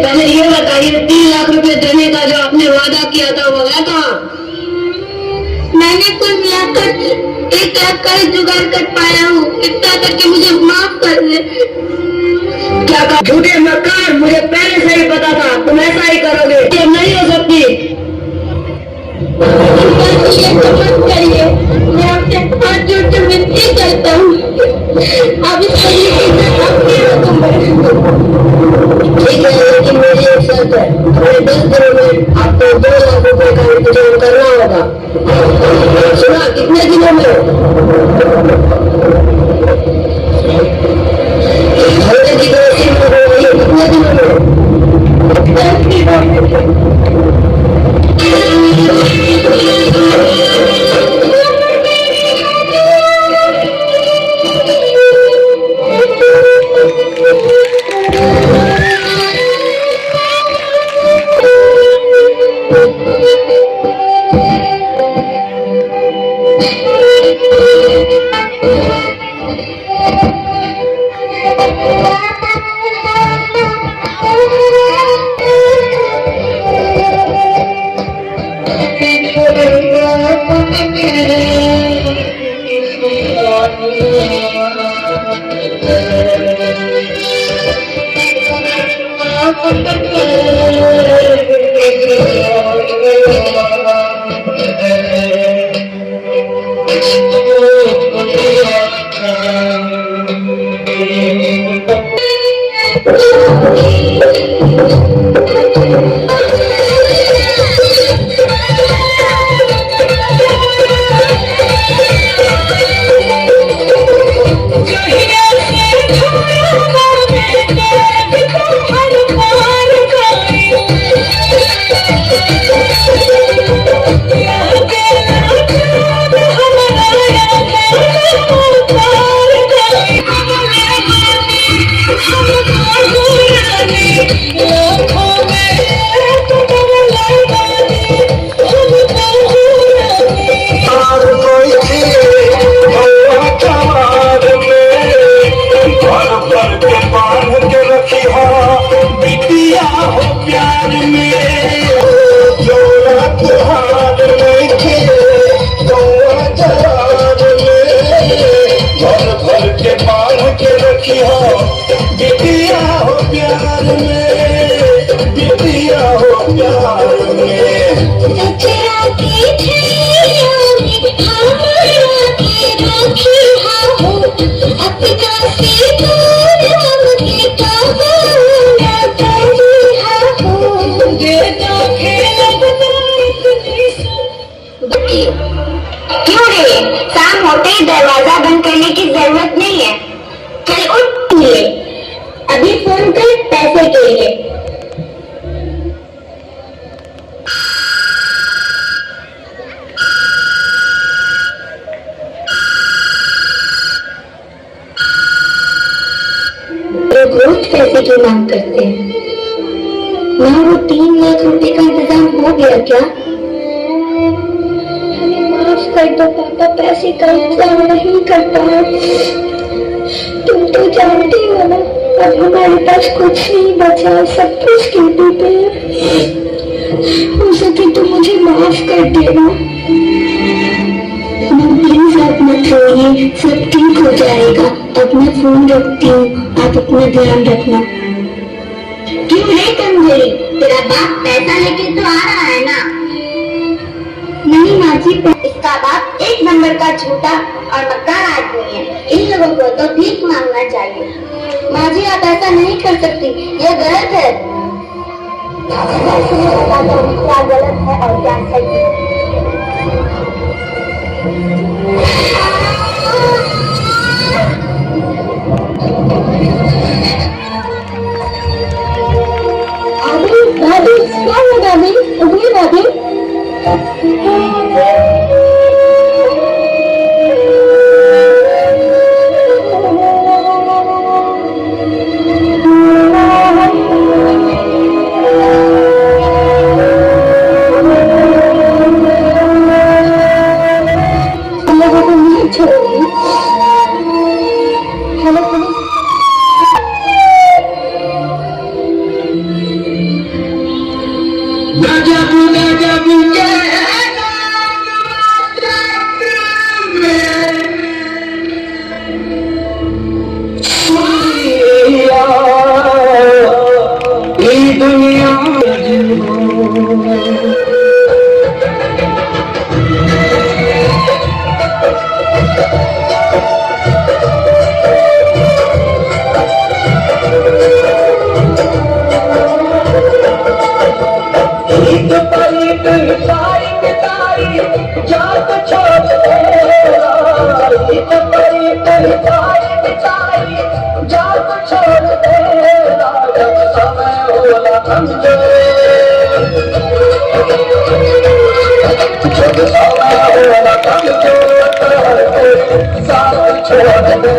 पहले ये बताइए 3 लाख रुपए देने का जो आपने वादा किया था वो है कहाँ? मैंने कुल मिलाकर 1 लाख का ही जुगाड़ कर पाया हूँ। इतना करके मुझे माफ कर दे। क्या कहा? झूठे मक्कार, मुझे पहले से ही पता था तुम ऐसा ही करोगे। ये नहीं हो सकती। मत करिए, मैं आपसे हाथ जोड़ कर विनती करता हूँ। अब इस ठीक है, लेकिन मेरी एक शर्त है, अगले 10 दिनों में आपको 2 लाख रुपए का इंतजाम करना होगा। सुना? कितने दिनों में? हल्के की कोशिश हो रही है, कितने दिनों में? 10 दिनों में। क्यों रे? शाम होते ही दरवाजा बंद करने की जरूरत नहीं है। चल उठ ले, अभी फोन कर पैसे के लिए। रोज पैसे की मांग करते हैं ना। वो 3 लाख रुपए का इंतजाम हो गया क्या? कर दो पापा, पैसे का इंतजाम नहीं कर पाया। तुम तो जानते हो ना, अब हमारे पास कुछ नहीं बचा, सब कुछ गिरवी पे है। हो सके तो मुझे माफ कर देना। प्लीज आप मत रोइए, सब ठीक हो जाएगा। अब मैं फोन रखती हूँ, आप अपना ध्यान रखना। क्यों रे कमजोरी, तेरा बाप पैसा लेके तो आ रहा है ना? नहीं माँ जी, इसका बाप 1 नंबर का झूठा और मक्कार आदमी है। इन लोगों को तो भीख मांगना चाहिए। माँ जी आप ऐसा नहीं कर सकती, ये गलत है। क्या गलत है और क्या सही है। भाभी, क्या हुआ भाभी? उठिए भाभी। होला कमजोर जब सारा होला कमजोर साथ छोड़ दे